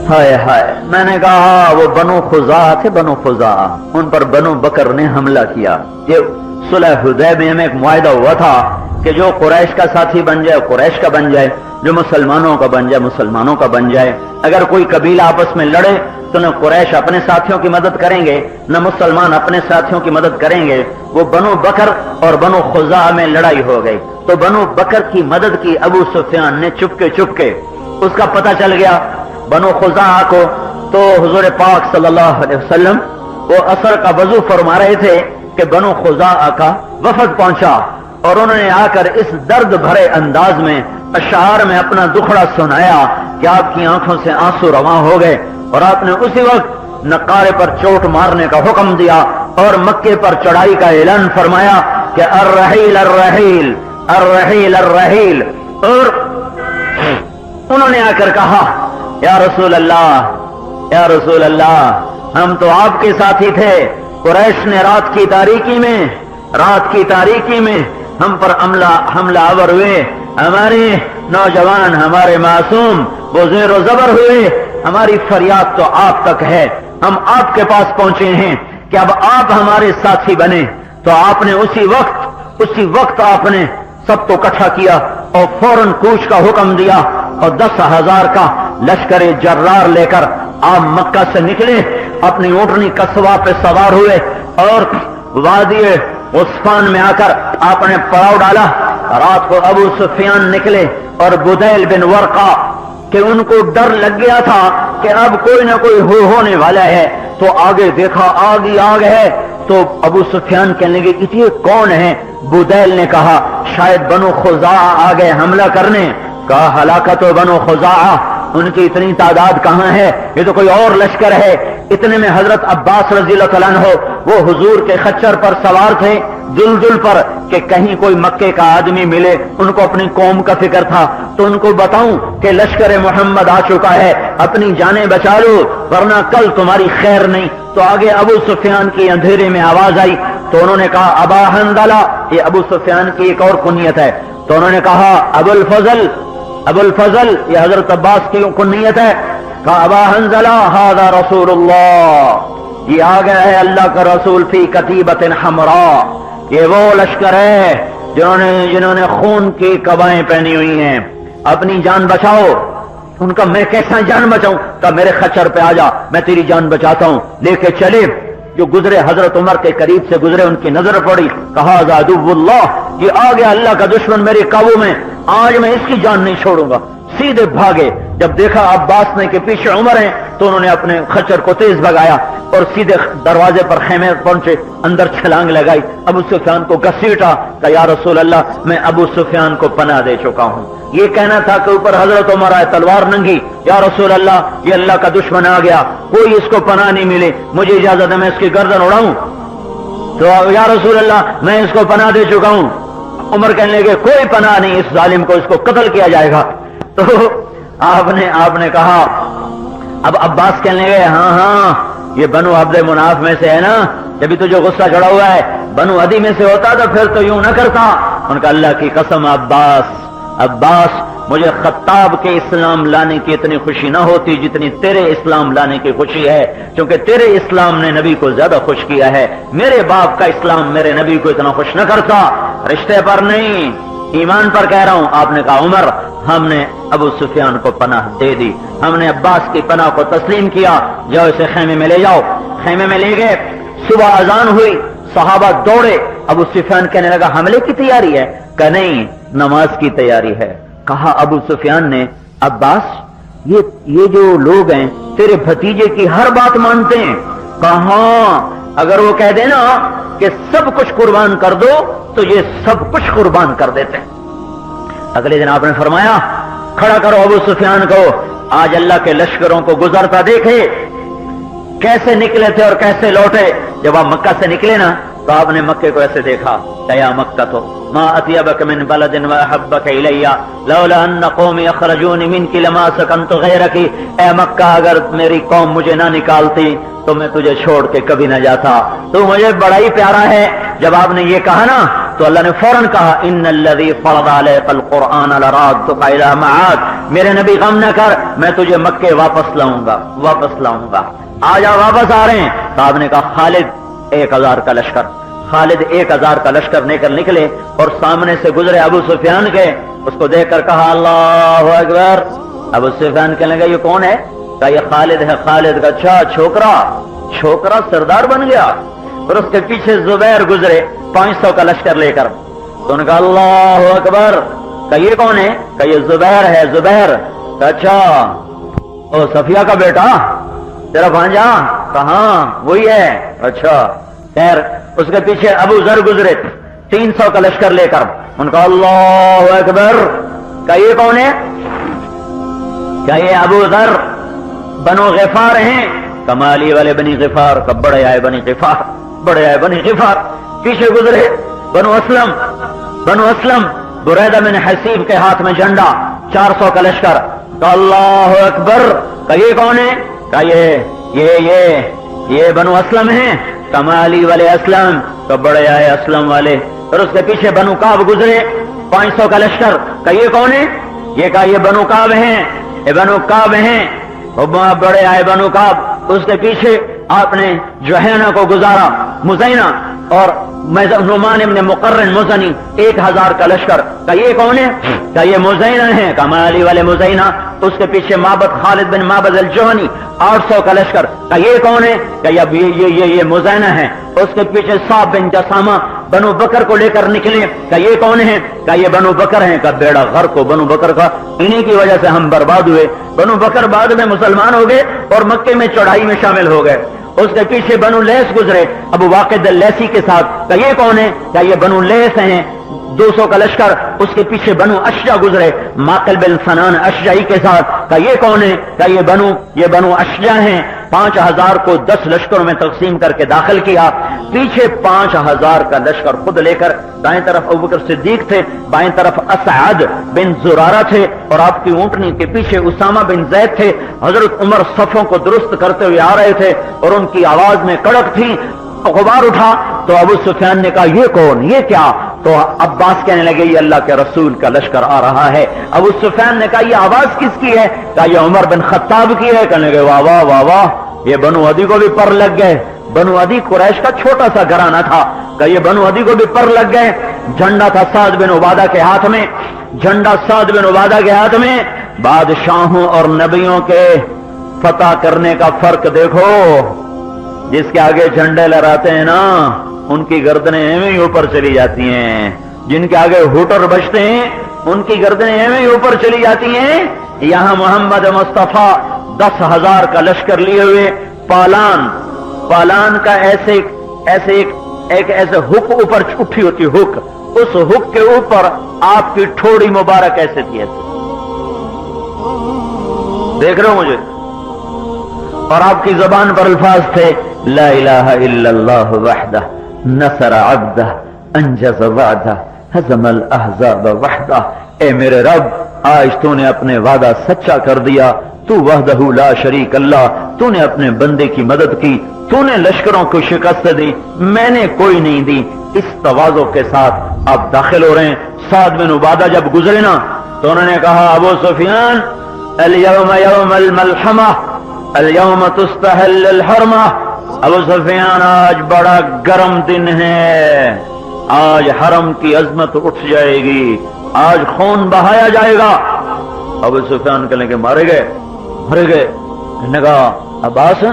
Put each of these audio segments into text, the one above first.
ہائے ہائے، میں نے کہا وہ بنو خزاعہ تھے، بنو خزاعہ، ان پر بنو بکر نے حملہ کیا۔ یہ صلح حدیبیہ میں ایک معاہدہ ہوا تھا کہ جو قریش کا ساتھی بن جائے قریش کا بن جائے، جو مسلمانوں کا بن جائے مسلمانوں کا بن جائے۔ اگر کوئی قبیلہ آپس میں لڑے تو نہ قریش اپنے ساتھیوں کی مدد کریں گے نہ مسلمان اپنے ساتھیوں کی مدد کریں گے۔ وہ بنو بکر اور بنو خزاعہ میں لڑائی ہو گئی تو بنو بکر کی مدد کی ابو سفیان نے چپکے چپکے۔ اس کا پتہ چل گیا بنو خزاعہ کو، تو حضور پاک صلی اللہ علیہ وسلم وہ عصر کا وضو فرما رہے تھے کہ بنو خزاعہ کا وفد پہنچا، اور انہوں نے آ کر اس درد بھرے انداز میں اشعار میں اپنا دکھڑا سنایا کہ آپ کی آنکھوں سے آنسو رواں ہو گئے، اور آپ نے اسی وقت نقارے پر چوٹ مارنے کا حکم دیا اور مکے پر چڑھائی کا اعلان فرمایا کہ الرحیل الرحیل الرحیل الرحیل۔ اور انہوں نے آ کر کہا یا رسول اللہ یا رسول اللہ، ہم تو آپ کے ساتھی تھے، قریش نے رات کی تاریکی میں ہم پر حملہ آور ہوئے، ہمارے نوجوان ہمارے معصوم وہ زیر و زبر ہوئے، ہماری فریاد تو آپ تک ہے، ہم آپ کے پاس پہنچے ہیں کہ اب آپ ہمارے ساتھی بنے۔ تو آپ نے اسی وقت آپ نے سب کو اکٹھا کیا اور فوراً کوچ کا حکم دیا، اور 10,000 کا لشکر جرار لے کر آپ مکہ سے نکلے، اپنی اونٹنی قصبہ پہ سوار ہوئے اور وادی عثمان میں آ کر آپ نے پڑاؤ ڈالا۔ رات کو ابو سفیان نکلے اور بدیل بن ورقہ کہ ان کو ڈر لگ گیا تھا کہ اب کوئی نہ کوئی ہونے والا ہے، تو آگے دیکھا آگ ہے، تو ابو سفیان کہنے لگے کہ یہ کون ہے؟ بدیل نے کہا شاید بنو خزاعہ آ گئے حملہ کرنے۔ کہا ہلاکت و بنو خزاعہ، ان کی اتنی تعداد کہاں ہے، یہ تو کوئی اور لشکر ہے۔ اتنے میں حضرت عباس رضی اللہ تعالیٰ عنہ وہ حضور کے خچر پر سوار تھے، جلجل پر، کہ کہیں کوئی مکے کا آدمی ملے، ان کو اپنی قوم کا فکر تھا، تو ان کو بتاؤں کہ لشکر محمد آ چکا ہے، اپنی جانیں بچا لو ورنہ کل تمہاری خیر نہیں۔ تو آگے ابو سفیان کی اندھیرے میں آواز آئی، تو انہوں نے کہا ابا حنظلہ، یہ ابو سفیان کی ایک اور کنیت ہے، تو انہوں نے کہا ابو الفضل یہ حضرت عباس کی کنیت ہے، کہا ابا حنظلہ ھذا رسول اللہ، یہ آ گیا ہے اللہ کا رسول فی کتیبۃ حمراء، یہ وہ لشکر ہے جنہوں نے خون کی قبائیں پہنی ہوئی ہیں، اپنی جان بچاؤ۔ ان کا میں کیسا جان بچاؤں؟ کہا میرے خچر پہ آ جا، میں تیری جان بچاتا ہوں۔ لے کے چلے، جو گزرے حضرت عمر کے قریب سے گزرے، ان کی نظر پڑی، کہا عدو اللہ، یہ آ گیا اللہ کا دشمن میرے قابو میں، آج میں اس کی جان نہیں چھوڑوں گا۔ سیدھے بھاگے، جب دیکھا عباس نے کہ پیچھے عمر ہیں، تو انہوں نے اپنے خچر کو تیز بھگایا اور سیدھے دروازے پر خیمے پہنچے، اندر چھلانگ لگائی، ابو سفیان کو گھسیٹا، کہ یا رسول اللہ میں ابو سفیان کو پناہ دے چکا ہوں۔ یہ کہنا تھا کہ اوپر حضرت عمر آئے تلوار ننگی، یا رسول اللہ یہ اللہ کا دشمن آ گیا، کوئی اس کو پناہ نہیں ملے، مجھے اجازت ہے میں اس کی گردن اڑاؤں؟ تو یا رسول اللہ میں اس کو پناہ دے چکا ہوں۔ عمر کہنے لگے کوئی پناہ نہیں، اس ظالم کو اس کو قتل کیا جائے گا۔ تو آپ نے کہا، اب عباس کہنے لگے ہاں یہ بنو عبد مناف میں سے ہے نا، جبھی تو جو غصہ چڑھا ہوا ہے، بنو عدی میں سے ہوتا تو پھر تو یوں نہ کرتا۔ ان کا اللہ کی قسم عباس مجھے خطاب کے اسلام لانے کی اتنی خوشی نہ ہوتی جتنی تیرے اسلام لانے کی خوشی ہے، کیونکہ تیرے اسلام نے نبی کو زیادہ خوش کیا ہے، میرے باپ کا اسلام میرے نبی کو اتنا خوش نہ کرتا، رشتے پر نہیں ایمان پر کہہ رہا ہوں۔ آپ نے کہا عمر ہم نے ابو سفیان کو پناہ دے دی، ہم نے عباس کی پناہ کو تسلیم کیا، جاؤ اسے خیمے میں لے جاؤ۔ خیمے میں لے گئے، صبح اذان ہوئی، صحابہ دوڑے، ابو سفیان کہنے لگا حملے کی تیاری ہے؟ کہ نہیں نماز کی تیاری ہے۔ کہا ابو سفیان نے عباس یہ جو لوگ ہیں تیرے بھتیجے کی ہر بات مانتے ہیں؟ کہاں اگر وہ کہہ دینا کہ سب کچھ قربان کر دو تو یہ سب کچھ قربان کر دیتے ہیں۔ اگلے دن آپ نے فرمایا کھڑا کرو ابو سفیان کو، آج اللہ کے لشکروں کو گزرتا دیکھے کیسے نکلے تھے اور کیسے لوٹے۔ جب آپ مکہ سے نکلے نا تو آپ نے مکے کو ایسے دیکھا، یا مکہ تو ما اطیبک من بلد واحبک الی لولا ان قومی اخرجونی منک لما سکنت غیرک۔ اے مکہ اگر میری قوم مجھے نہ نکالتی تو میں تجھے چھوڑ کے کبھی نہ جاتا، تو مجھے بڑا ہی پیارا ہے۔ جب آپ نے یہ کہا نا تو اللہ نے فوراً کہا ان الذی فرض علیک القرآن لرادک الی معاد، میرے نبی غم نہ کر، میں تجھے مکے واپس لاؤں گا، واپس لاؤں گا۔ آ جا، واپس آ رہے ہیں۔ صاحب نے کہا خالد 1000 کا لشکر، خالد 1000 کا لشکر لے کر نکلے اور سامنے سے گزرے ابو سفیان کے، اس کو دیکھ کر کہا اللہ اکبر۔ ابو سفیان کہنے لگا یہ کون ہے؟ کہا یہ خالد ہے۔ خالد کا اچھا چھوکرا سردار بن گیا۔ اور اس کے پیچھے زبیر گزرے 500 کا لشکر لے کر، تو انہوں نے کہا اللہ اکبر۔ کہا یہ کون ہے؟ کہا یہ زبیر ہے، زبیر۔ کہا اچھا او صفیہ کا بیٹا تیرا بھانجا؟ کہاں وہی ہے۔ اچھا خیر۔ اس کے پیچھے ابو ذر گزرے 300 کا لشکر لے کر، ان کا اللہ اکبر۔ کہا یہ کون ہے؟ کہا یہ ابو ذر بنو غفار ہیں، کمالی والے بنی غفار کا بڑے آئے بنی غفار، بڑے آئے بنی غفار۔ پیچھے گزرے بنو اسلم، بریدہ بن حسیب کے ہاتھ میں جھنڈا، 400 کا لشکر۔ کہا اللہ اکبر۔ کہا یہ کون ہے؟ کہا یہ بنو اسلم ہیں، کمالی والے اسلم کا بڑے آئے اسلم والے۔ اور اس کے پیچھے بنو کعب گزرے 500 کا لشکر۔ کہا یہ کون ہے؟ یہ کہا یہ بنو کعب ہیں، یہ بنو کعب ہیں، بڑے آئے بنو کعب۔ اس کے پیچھے آپ نے جوہینہ کو گزارا، مزینہ اور نعمان ابن مقرن مزنی 1000 کا لشکر۔ کہا یہ کون ہے؟ کہا یہ مزینہ ہیں، کمالی والے مزینہ۔ اس کے پیچھے معبد خالد بن معبد الجہنی 800 کا لشکر۔ کہا یہ کون ہے؟ کہ یہ مزینہ ہے۔ اس کے پیچھے صعب بن جسامہ بنو بکر کو لے کر نکلے۔ کہا یہ کون ہے؟ کہا یہ بنو بکر ہیں۔ کہا بیڑا غرق ہو بنو بکر کا، انہی کی وجہ سے ہم برباد ہوئے۔ بنو بکر بعد میں مسلمان ہو گئے اور مکے میں چڑھائی میں شامل ہو گئے۔ اس کے پیچھے بنو لیس گزرے ابو واقد اللیسی کے ساتھ۔ کہا یہ کون ہے؟ کہا یہ بنو لیس ہیں، 200 کا لشکر۔ اس کے پیچھے بنو اشجع گزرے ماقل بن سنان اشجعی کے ساتھ۔ کہا یہ کون ہے؟ کہا یہ بنو اشجع ہیں، 5000 کو 10 لشکروں میں تقسیم کر کے داخل کیا۔ پیچھے 5000 کا لشکر خود لے کر، دائیں طرف ابوبکر صدیق تھے، بائیں طرف اسعد بن زرارہ تھے، اور آپ کی اونٹنی کے پیچھے اسامہ بن زید تھے۔ حضرت عمر صفوں کو درست کرتے ہوئے آ رہے تھے اور ان کی آواز میں کڑک تھی۔ غبار اٹھا تو ابو سفیان نے کہا یہ کون، یہ کیا؟ تو عباس کہنے لگے یہ اللہ کے رسول کا لشکر آ رہا ہے۔ ابو سفیان نے کہا یہ آواز کس کی ہے؟ کہا یہ عمر بن خطاب کی ہے۔ کہنے لگے واہ واہ واہ واہ، یہ بنو عدی کو بھی پر لگ گئے۔ بنو عدی قریش کا چھوٹا سا گھرانہ تھا، کہ یہ بنو عدی کو بھی پر لگ گئے۔ جھنڈا تھا سعد بن عبادہ کے ہاتھ میں، جھنڈا سعد بن عبادہ کے ہاتھ میں۔ بادشاہوں اور نبیوں کے فتح کرنے کا فرق دیکھو، جس کے آگے جھنڈے لہراتے ہیں نا ان کی گردنیں ایویں ہی اوپر چلی جاتی ہیں، جن کے آگے ہوٹر بجتے ہیں ان کی گردنیں ایویں ہی اوپر چلی جاتی ہیں۔ یہاں محمد مصطفیٰ 10,000 کا لشکر لیے ہوئے پالان کا ایسے ہک اوپر اٹھی ہوتی، ہک، اس ہک کے اوپر آپ کی ٹھوڑی مبارک ایسے تھی، ایسے دیکھ رہے ہو مجھے، اور آپ کی زبان پر الفاظ تھے لا الہ الا اللہ وحدہ نصر عبدہ انجز وعدہ ہزم الاحزاب وحدہ۔ اے میرے رب، آج تو نے اپنے وعدہ سچا کر دیا، تو وحدہ لا شریک اللہ، تو نے اپنے بندے کی مدد کی، تو نے لشکروں کو شکست دی، میں نے کوئی نہیں دی۔ اس تواضع کے ساتھ آپ داخل ہو رہے ہیں۔ سعد بن عبادہ جب گزرے نا تو انہوں نے کہا ابو سفیان اليوم یوم الملحمہ اليوم تستحل الحرمہ۔ ابو سفیان آج بڑا گرم دن ہے، آج حرم کی عظمت اٹھ جائے گی، آج خون بہایا جائے گا۔ ابو سفیان کہنے کے مارے گئے۔ کہنے کہا عباس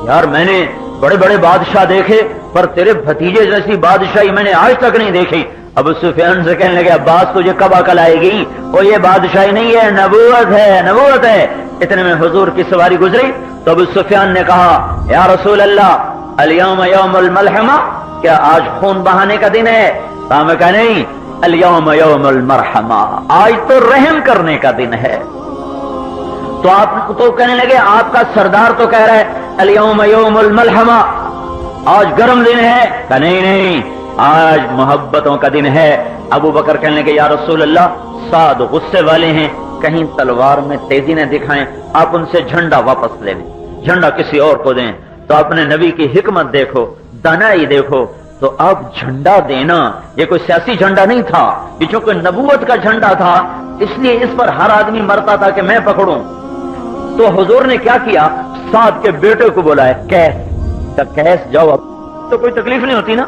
یار میں نے بڑے بڑے بادشاہ دیکھے پر تیرے بھتیجے جیسی بادشاہی میں نے آج تک نہیں دیکھی۔ ابو سفیان سے کہنے لگے عباس تجھے کب عقل آئے گی، وہ یہ بادشاہی نہیں ہے، نبوت ہے۔ اتنے میں حضور کی سواری گزری تو ابو سفیان نے کہا یا رسول اللہ الیوم یوم الملحمہ، کیا آج خون بہانے کا دن ہے؟ میں کہا نہیں، الیوم یوم المرحمہ، آج تو رحم کرنے کا دن ہے۔ تو آپ تو کہنے لگے آپ کا سردار تو کہہ رہا ہے الیوم یوم الملحمہ، آج گرم دن ہے۔ کہا نہیں، آج محبتوں کا دن ہے۔ ابو بکر کہنے لگے یا رسول اللہ سعد غصے والے ہیں، کہیں تلوار میں تیزی نہ دکھائیں، آپ ان سے جھنڈا واپس لے لیں، جھنڈا کسی اور کو دیں۔ تو اپنے نبی کی حکمت دیکھو، دانائی دیکھو، تو اب جھنڈا دینا یہ کوئی سیاسی جھنڈا نہیں تھا، یہ چونکہ نبوت کا جھنڈا تھا، اس لیے اس پر ہر آدمی مرتا تھا کہ میں پکڑوں۔ تو حضور نے کیا کیا، سعد کے بیٹے کو بلایا، کیس جاؤ، اب تو کوئی تکلیف نہیں ہوتی نا۔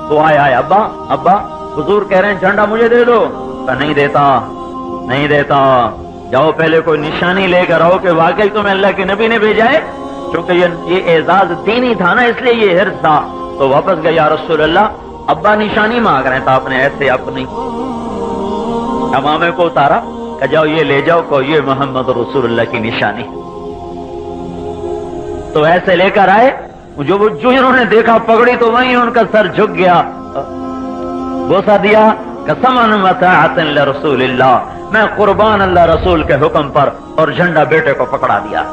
وہ آیا ابا ابا حضور کہہ رہے ہیں جھنڈا مجھے دے دو، نہیں دیتا نہیں دیتا، جاؤ پہلے کوئی نشانی لے کر آؤ کہ واقعی تمہیں اللہ کے نبی نے بھیجا ہے، کیونکہ یہ اعزاز دینی تھا نا، اس لیے یہ حرص تھا۔ تو واپس گیا، یا رسول اللہ ابا نشانی مانگ رہے تھا، آپ نے ایسے اپنی امامے کو اتارا کہ جاؤ یہ لے جاؤ، کو یہ محمد رسول اللہ کی نشانی۔ تو ایسے لے کر آئے، جو انہوں نے دیکھا پگڑی تو وہیں ان کا سر جھک گیا، بوسا دیا، قسماً وطاعتاً لرسول اللہ، میں قربان اللہ رسول کے حکم پر، اور جھنڈا بیٹے کو پکڑا دیا۔